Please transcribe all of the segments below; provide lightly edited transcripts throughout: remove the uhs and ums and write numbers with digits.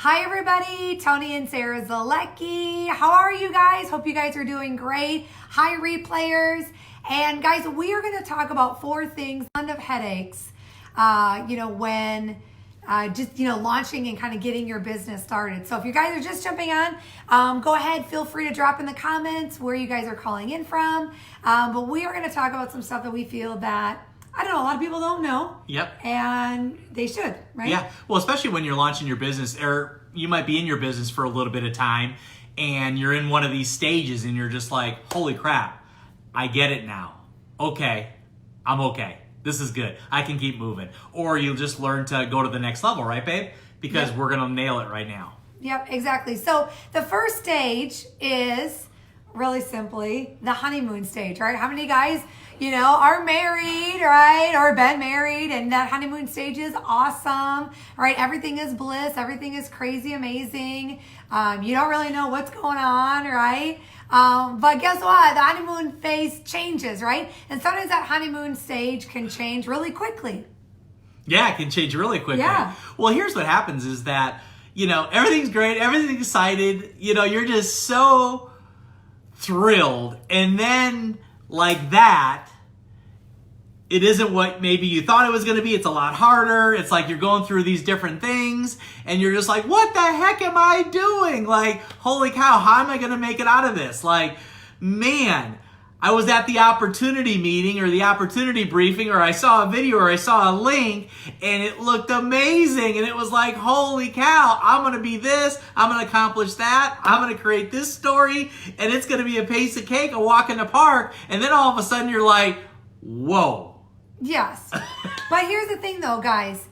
Hi everybody, Tony and Sarah Zalecki. How are you guys? Hope you guys are doing great. Hi replayers. And guys, we are going to talk about 4 things of headaches, when launching and kind of getting your business started. So if you guys are just jumping on, go ahead, feel free to drop in the comments where you guys are calling in from. But we are going to talk about some stuff that we feel that a lot of people don't know. Yep. And they should, right? Yeah. Well, especially when you're launching your business, or you might be in your business for a little bit of time and you're in one of these stages and you're just like, holy crap, I get it now. Okay, I'm okay. This is good. I can keep moving. Or you'll just learn to go to the next level, right, babe? Because we're going to nail it right now. Yep, exactly. So the first stage is really simply the honeymoon stage, right? How many guys, are married, right? Or been married, and that honeymoon stage is awesome, right? Everything is bliss. Everything is crazy amazing. You don't really know what's going on, right? But guess what? The honeymoon phase changes, right? And sometimes that honeymoon stage can change really quickly. Yeah, it can change really quickly. Yeah. Well, here's what happens is that, everything's great, everything's excited, you're just so thrilled. And then like that, it isn't what maybe you thought it was going to be. It's a lot harder. It's like you're going through these different things and you're just like, what the heck am I doing? Like, holy cow, how am I going to make it out of this? Like, man, I was at the opportunity meeting or the opportunity briefing, or I saw a video or I saw a link and it looked amazing. And it was like, holy cow, I'm going to be this. I'm going to accomplish that. I'm going to create this story and it's going to be a piece of cake, a walk in the park. And then all of a sudden you're like, whoa. Yes. But here's the thing though, guys.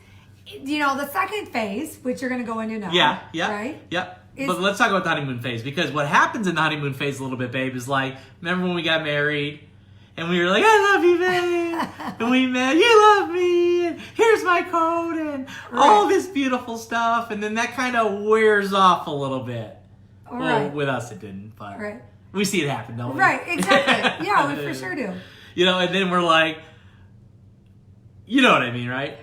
The second phase, which you're going to go into now. Yeah. Right? Yep. But let's talk about the honeymoon phase, because what happens in the honeymoon phase a little bit, babe, is like, remember when we got married and we were like, I love you, babe. And we met, you love me. And here's my code and all this beautiful stuff. And then that kind of wears off a little bit. Well, with us it didn't, but we see it happen, don't we? Right, exactly. Yeah, we for sure do. And then we're like, you know what I mean, right?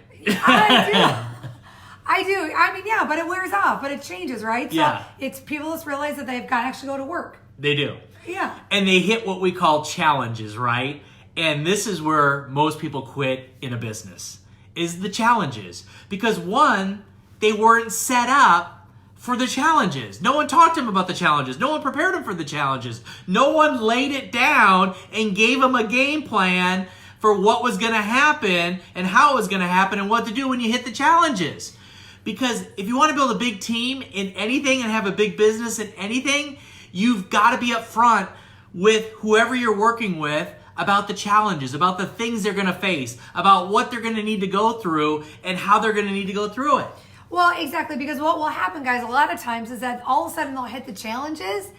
I do. I mean, yeah, but it wears off, but it changes, right? So it's people just realize that they've got to actually go to work. They do. Yeah. And they hit what we call challenges, right? And this is where most people quit in a business, is the challenges. Because one, they weren't set up for the challenges. No one talked to them about the challenges. No one prepared them for the challenges. No one laid it down and gave them a game plan for what was going to happen and how it was going to happen and what to do when you hit the challenges. Because if you want to build a big team in anything and have a big business in anything, you've got to be upfront with whoever you're working with about the challenges, about the things they're going to face, about what they're going to need to go through and how they're going to need to go through it. Well, exactly, because what will happen, guys, a lot of times is that all of a sudden they'll hit the challenges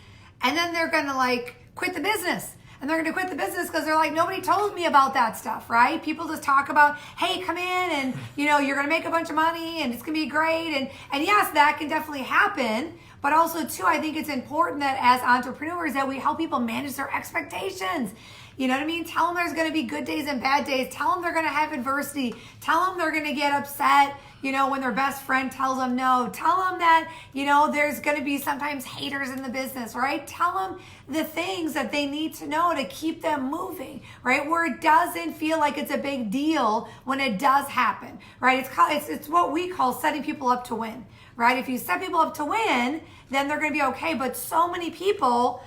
and then they're going to quit the business. And they're going to quit the business because they're like, nobody told me about that stuff, right? People just talk about, hey, come in and, you're going to make a bunch of money and it's going to be great. And yes, that can definitely happen. But also, too, I think it's important that as entrepreneurs that we help people manage their expectations. You know what I mean? Tell them there's going to be good days and bad days. Tell them they're going to have adversity. Tell them they're going to get upset, when their best friend tells them no. Tell them that, there's going to be sometimes haters in the business, right? Tell them the things that they need to know to keep them moving, right? Where it doesn't feel like it's a big deal when it does happen, right? It's what we call setting people up to win, right? If you set people up to win, then they're going to be okay. But so many people,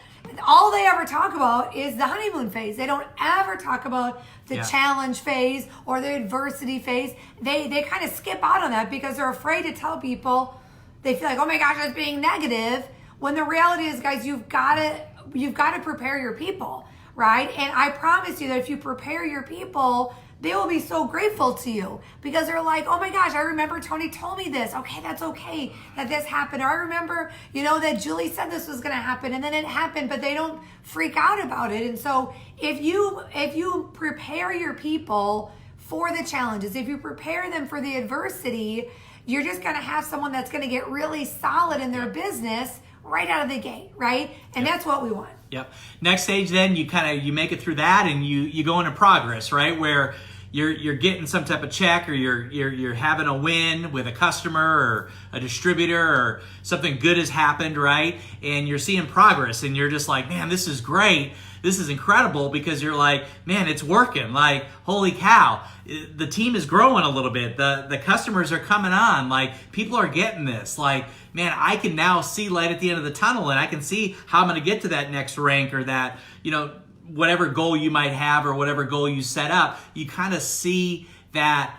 all they ever talk about is the honeymoon phase. They don't ever talk about the challenge phase or the adversity phase. They kind of skip out on that because they're afraid to tell people. They feel like, oh my gosh, that's being negative. When the reality is, guys, you've got to prepare your people, right? And I promise you that if you prepare your people, they will be so grateful to you because they're like, oh my gosh, I remember Tony told me this. Okay, that's okay that this happened. Or I remember, that Julie said this was going to happen and then it happened, but they don't freak out about it. And so if you prepare your people for the challenges, if you prepare them for the adversity, you're just going to have someone that's going to get really solid in their business right out of the gate, right? And that's what we want. Yep. Next stage, then you make it through that and you go into progress, right? Where you're getting some type of check, or you're having a win with a customer or a distributor, or something good has happened, right? And you're seeing progress, and you're just like, man, this is great. This is incredible, because you're like, man, it's working. Like, holy cow, the team is growing a little bit. The customers are coming on. Like, people are getting this. Like, man, I can now see light at the end of the tunnel, and I can see how I'm going to get to that next rank, or that, whatever goal you might have, or whatever goal you set up. You kind of see that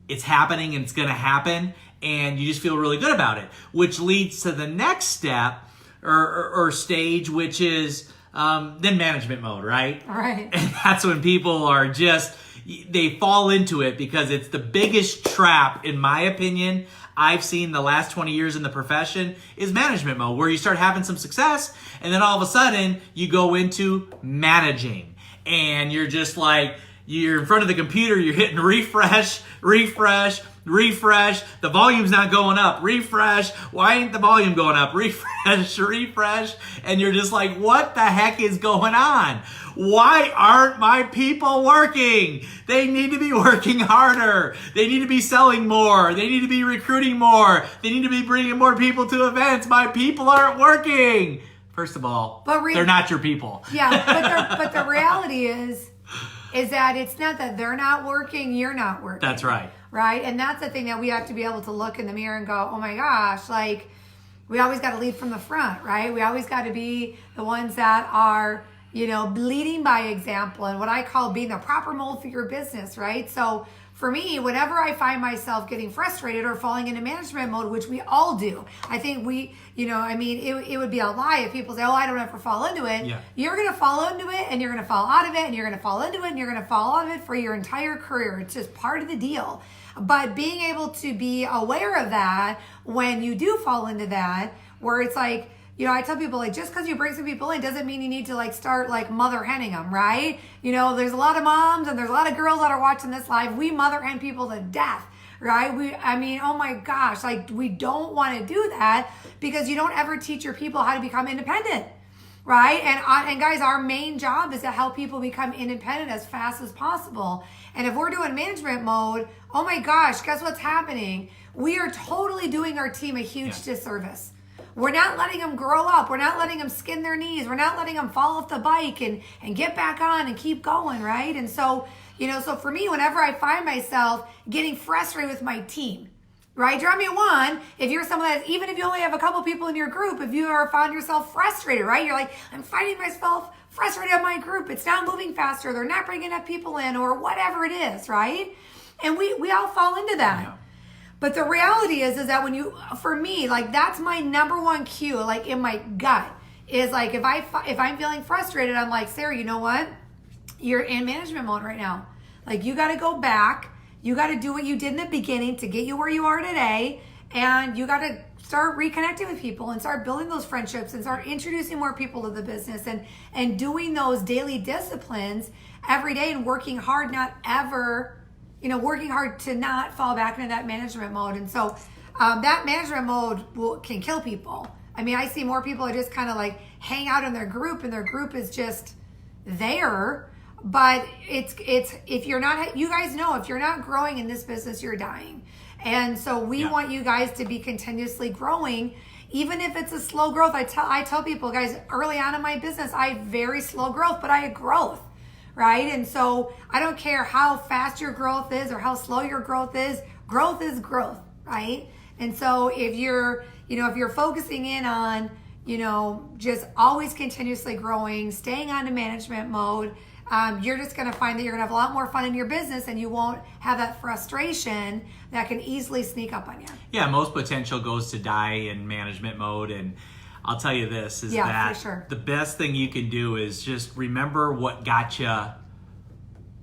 it's happening, and it's going to happen, and you just feel really good about it, which leads to the next step or stage, which is then management mode, right? Right. And that's when people are they fall into it, because it's the biggest trap, in my opinion, I've seen the last 20 years in the profession, is management mode, where you start having some success, and then all of a sudden you go into managing, and you're just like, you're in front of the computer, you're hitting refresh, the volume's not going up, refresh, why ain't the volume going up, refresh, and you're just like, what the heck is going on? Why aren't my people working? They need to be working harder. They need to be selling more. They need to be recruiting more. They need to be bringing more people to events. My people aren't working. First of all, they're not your people. Yeah, but the reality is that it's not that they're not working, you're not working. That's right. Right? And that's the thing that we have to be able to look in the mirror and go, oh my gosh, like, we always got to lead from the front, right? We always got to be the ones that are, leading by example, and what I call being the proper mold for your business, right? So for me, whenever I find myself getting frustrated or falling into management mode, which we all do, I think it would be a lie if people say, oh, I don't ever fall into it. Yeah. You're going to fall into it, and you're going to fall out of it, and you're going to fall into it, and you're going to fall out of it for your entire career. It's just part of the deal. But being able to be aware of that when you do fall into that, where it's like, I tell people, like, just because you bring some people in doesn't mean you need to, like, start, like, mother henning them, right? There's a lot of moms and there's a lot of girls that are watching this live. We mother hen people to death, right? Oh my gosh, like, we don't want to do that, because you don't ever teach your people how to become independent, right? And guys, our main job is to help people become independent as fast as possible. And if we're doing management mode, oh my gosh, guess what's happening? We are totally doing our team a huge disservice. We're not letting them grow up. We're not letting them skin their knees. We're not letting them fall off the bike and get back on and keep going, right? And so, so for me, whenever I find myself getting frustrated with my team, right? Drop me a one if you're someone that, even if you only have a couple people in your group, if you ever found yourself frustrated, right? You're like, I'm finding myself frustrated at my group. It's not moving faster. They're not bringing enough people in, or whatever it is, right? And we all fall into that. Yeah. But the reality is that for me, like, that's my number one cue, like, in my gut, is like, if I'm feeling frustrated, I'm like, Sarah, you know what? You're in management mode right now. Like, you got to go back. You got to do what you did in the beginning to get you where you are today. And you got to start reconnecting with people and start building those friendships and start introducing more people to the business and doing those daily disciplines every day, and working hard, working hard to not fall back into that management mode. And so that management mode can kill people. I mean, I see more people that just kind of like hang out in their group, and their group is just there. But if you're not, you guys know, if you're not growing in this business, you're dying. And so we want you guys to be continuously growing, even if it's a slow growth. I tell people, guys, early on in my business, I have very slow growth, but I had growth, right? And so I don't care how fast your growth is or how slow your growth is growth, right? And so if you're focusing in on, just always continuously growing, staying on to management mode, you're just going to find that you're going to have a lot more fun in your business, and you won't have that frustration that can easily sneak up on you. Yeah, most potential goes to die in management mode. And I'll tell you this, for sure, the best thing you can do is just remember what got you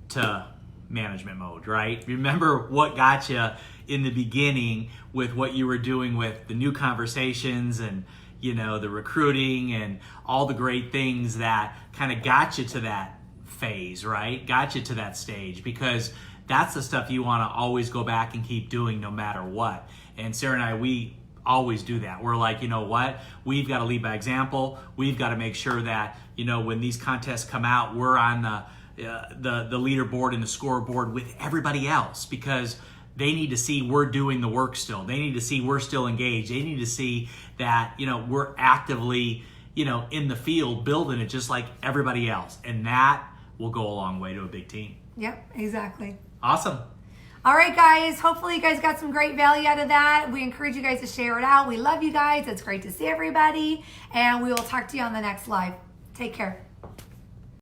to management mode, right? Remember what got you in the beginning with what you were doing with the new conversations and, the recruiting and all the great things that kind of got you to that phase, right? Got you to that stage, because that's the stuff you want to always go back and keep doing no matter what. And Sarah and I, we always do that. We're like, you know what? We've got to lead by example. We've got to make sure that, when these contests come out, we're on the leaderboard and the scoreboard with everybody else, because they need to see we're doing the work still. They need to see we're still engaged. They need to see that, we're actively, in the field building it just like everybody else. And that will go a long way to a big team. Yep, exactly. Awesome. All right, guys. Hopefully you guys got some great value out of that. We encourage you guys to share it out. We love you guys. It's great to see everybody. And we will talk to you on the next live. Take care.